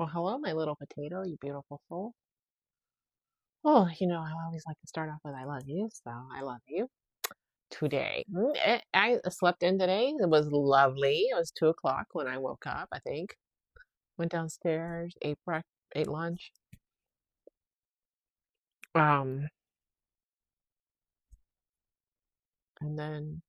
Well, hello, my little potato, you beautiful soul. Oh, I always like to start off with I love you, so I love you today. I slept in today. It was lovely. It was 2 o'clock when I woke up, I think. Went downstairs, ate lunch. Um, and then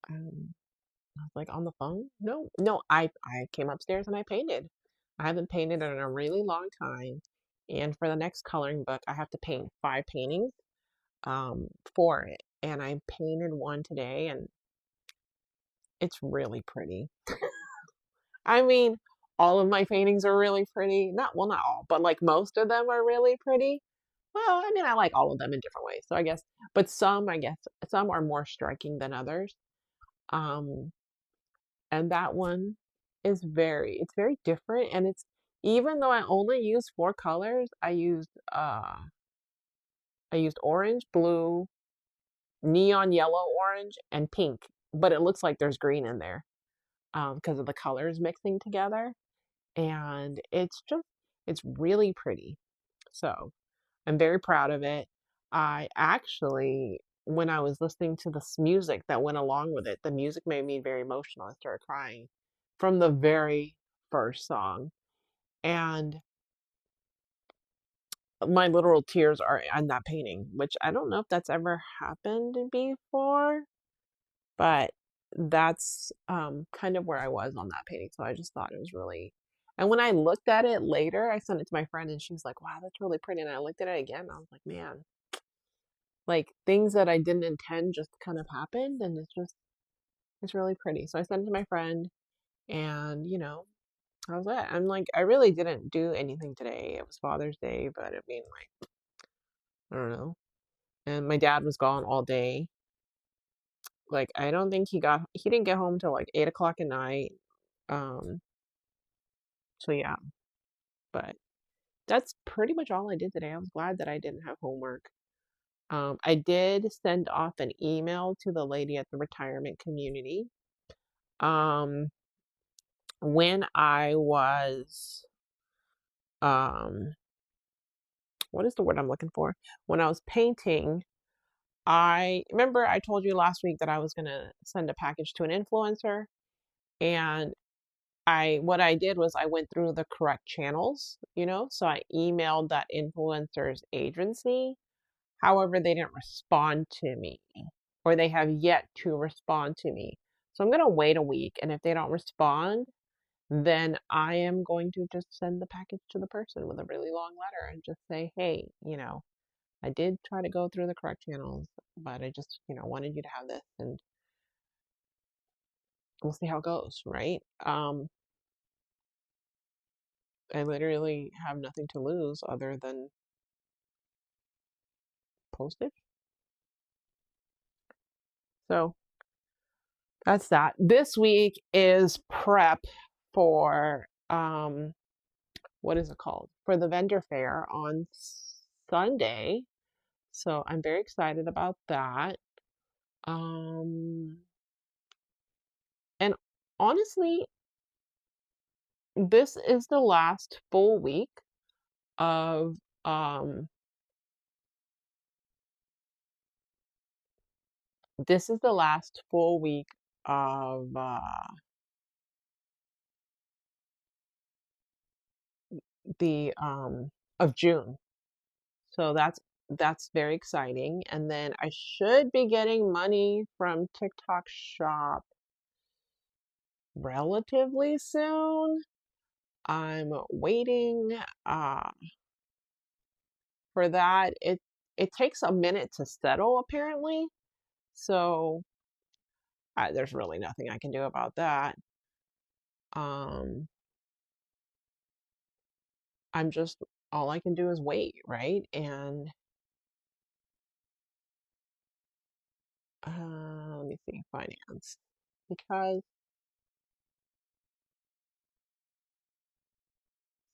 I was like on the phone. No, no, I came upstairs and I painted. I haven't painted in a really long time. And for the next coloring book, I have to paint 5 paintings for it. And I painted one today and it's really pretty. I mean, all of my paintings are really pretty. Not all, but like most of them are really pretty. Well, I mean, I like all of them in different ways. So I guess, but I guess, some are more striking than others. Um, and that one it's very different. And even though I only used 4 colors, I used orange, blue, neon yellow, orange, and pink. But it looks like there's green in there because of the colors mixing together. And it's really pretty. So I'm very proud of it. I actually, when I was listening to this music that went along with it, the music made me very emotional. I started crying from the very first song. And my literal tears are on that painting, which I don't know if that's ever happened before, but that's kind of where I was on that painting. So I just thought it was really, and when I looked at it later, I sent it to my friend and she was like, wow, that's really pretty. And I looked at it again and I was like, man, like things that I didn't intend just kind of happened. And it's really pretty. So I sent it to my friend and, I was like, I'm like, I really didn't do anything today. It was Father's Day, but I mean, like, I don't know. And my dad was gone all day. Like, I don't think he didn't get home till like 8 o'clock at night. Um, so yeah, but that's pretty much all I did today. I was glad that I didn't have homework. I did send off an email to the lady at the retirement community. Um, when I was, um, what is the word I'm looking for? When I was painting, I remember I told you last week that I was gonna send a package to an influencer, and what I did was I went through the correct channels, so I emailed that influencer's agency. However, they didn't respond to me, or they have yet to respond to me. So I'm going to wait a week, and if they don't respond, then I am going to just send the package to the person with a really long letter and just say, hey, I did try to go through the correct channels, but I just, wanted you to have this, and we'll see how it goes, right? I literally have nothing to lose other than postage. So that's that. This week is prep for what is it called? For the vendor fair on Sunday. So I'm very excited about that. Um and honestly, this is the last full week of um this is the last full week of the of June. So that's very exciting. And then I should be getting money from TikTok Shop relatively soon. I'm waiting for that. It takes a minute to settle apparently. So there's really nothing I can do about that. Um, I'm just all I can do is wait, right? And let me see, finance because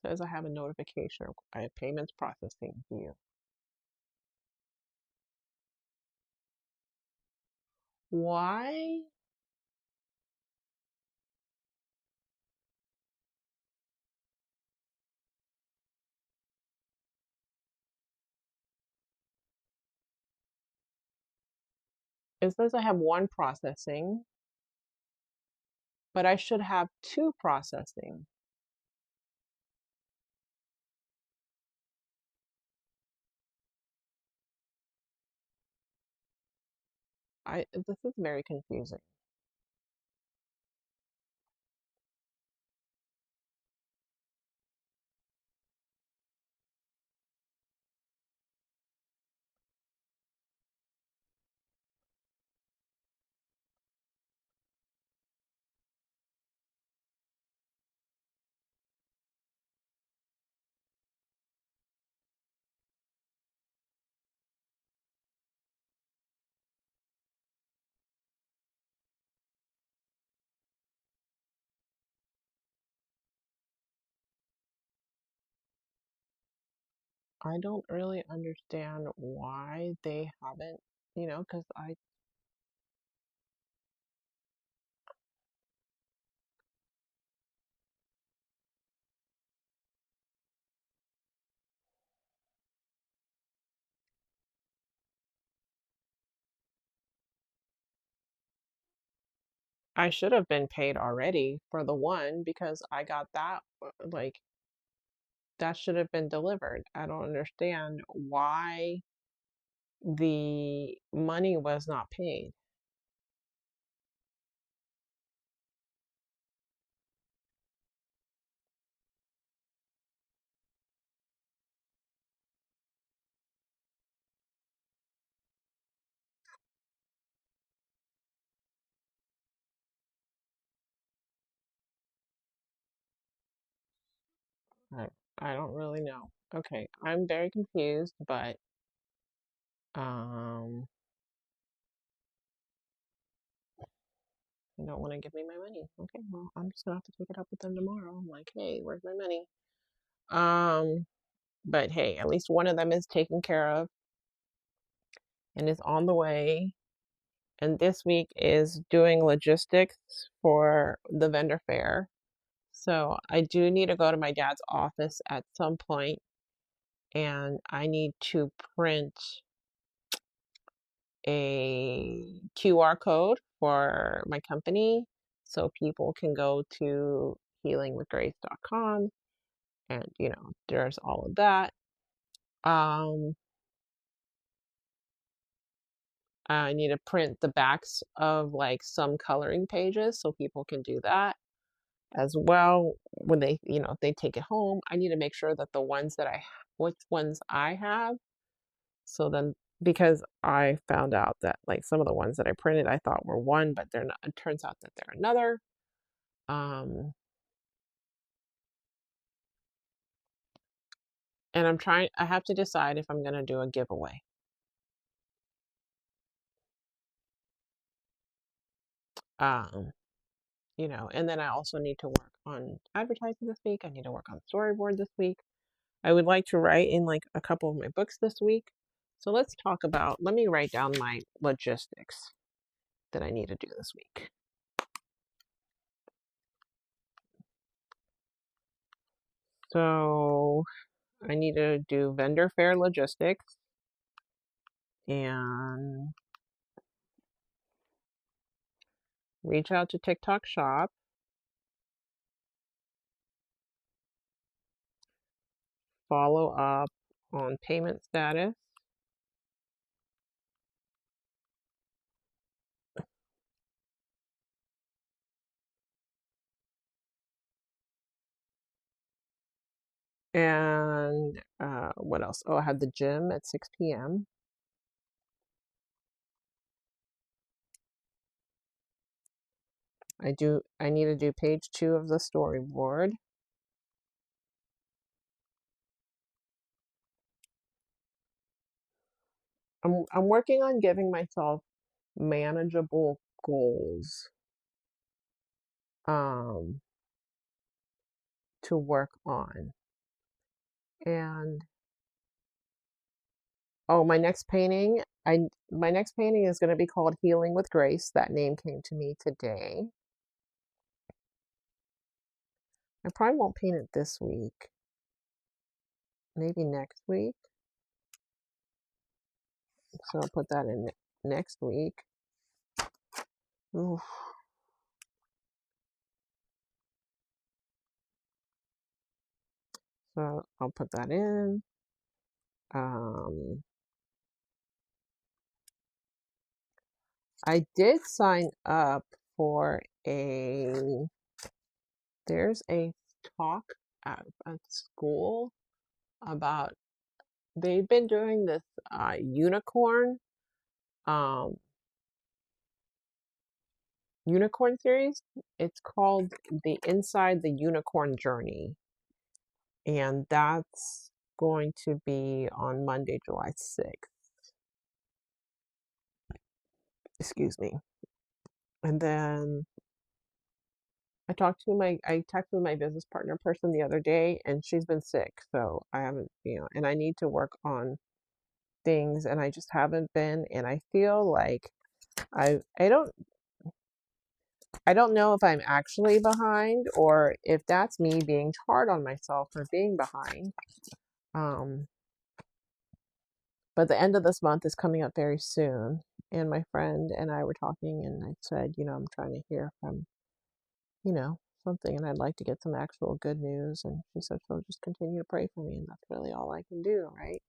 it says I have a notification. I have payments processing view. Why? It says I have one processing, but I should have two processing. This is very confusing. I don't really understand why they haven't, because I should have been paid already for the one because I got that, like, that should have been delivered. I don't understand why the money was not paid. I, I don't really know. Okay, I'm very confused, but um, they don't want to give me my money. Okay, well, I'm just gonna have to take it up with them tomorrow. I'm like, hey, where's my money? Um, but hey, at least one of them is taken care of and is on the way. And this week is doing logistics for the vendor fair. So I do need to go to my dad's office at some point, and I need to print a QR code for my company so people can go to healingwithgrace.com, and there's all of that. Um, I need to print the backs of like some coloring pages so people can do that as well when they, if they take it home. I need to make sure that the ones that which ones I have. So then, because I found out that like some of the ones that I printed I thought were one, but they're not. It turns out that they're another. Um, and I have to decide if I'm going to do a giveaway. Um, and then I also need to work on advertising this week. I need to work on storyboard this week. I would like to write in like a couple of my books this week. So let me write down my logistics that I need to do this week. So I need to do vendor fair logistics and reach out to TikTok Shop, follow up on payment status, and what else? Oh, I have the gym at 6 p.m. I need to do page 2 of the storyboard. I'm working on giving myself manageable goals um to work on. And oh, my next painting is going to be called Healing with Grace. That name came to me today. I probably won't paint it this week. Maybe next week. So I'll put that in next week. Oof. So I'll put that in. I did sign up for there's a talk at school about, they've been doing this unicorn um unicorn series. It's called the Inside the Unicorn Journey, and that's going to be on Monday, July 6th. Excuse me. And then I texted my business partner person the other day, and she's been sick, so I haven't, and I need to work on things, and I just haven't been, and I feel like I don't know if I'm actually behind or if that's me being hard on myself for being behind. Um, but the end of this month is coming up very soon, and my friend and I were talking, and I said, I'm trying to hear from, something, and I'd like to get some actual good news. And she said she'll just continue to pray for me, and that's really all I can do, right?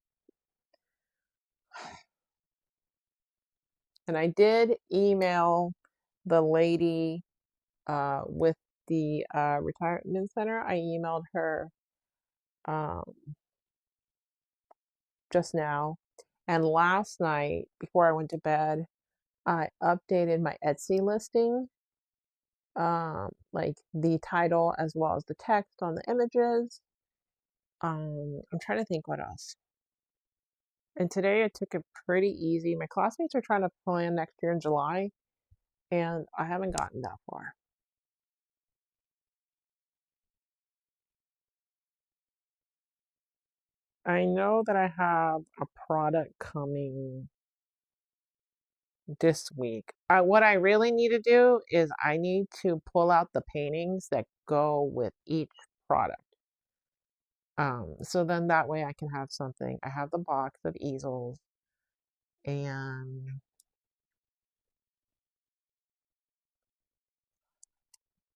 And I did email the lady with the retirement center. I emailed her um, just now. And last night, before I went to bed, I updated my Etsy listing, like the title as well as the text on the images. I'm trying to think what else. And today I took it pretty easy. My classmates are trying to plan next year in July, and I haven't gotten that far. I know that I have a product coming this week. What I really need to do is I need to pull out the paintings that go with each product. So then that way I can have something. I have the box of easels, and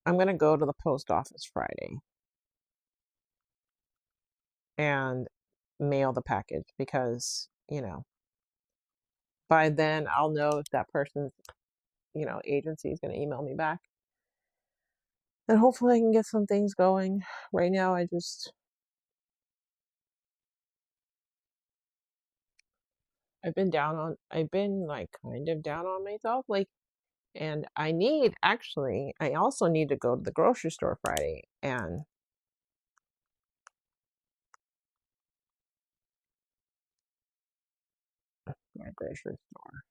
I'm gonna go to the post office Friday and mail the package because, by then I'll know if that person's, agency is gonna email me back. And hopefully I can get some things going. Right now I've been like kind of down on myself, like, and I also need to go to the grocery store Friday and my grocery store.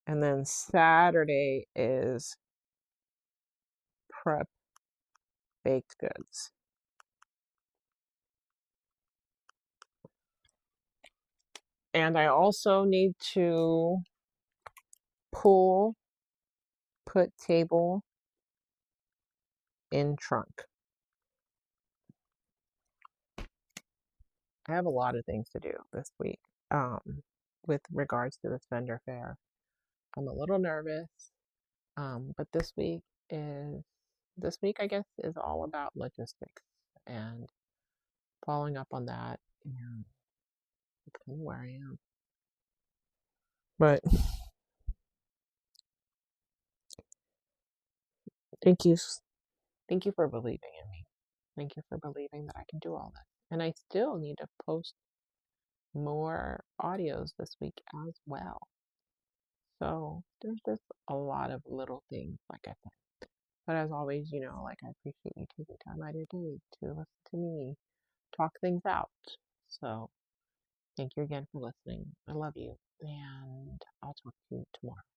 And then Saturday is prep baked goods. And I also need to put table in trunk. I have a lot of things to do this week with regards to this vendor fair. I'm a little nervous, but this week I guess is all about logistics and following up on that, and that's kind of where I am. But thank you, thank you for believing in me. Thank you for believing that I can do all this. And I still need to post more audios this week as well. So there's just a lot of little things, like I said. But as always, like, I appreciate you taking time out of your day to listen to me talk things out. So thank you again for listening. I love you, and I'll talk to you tomorrow.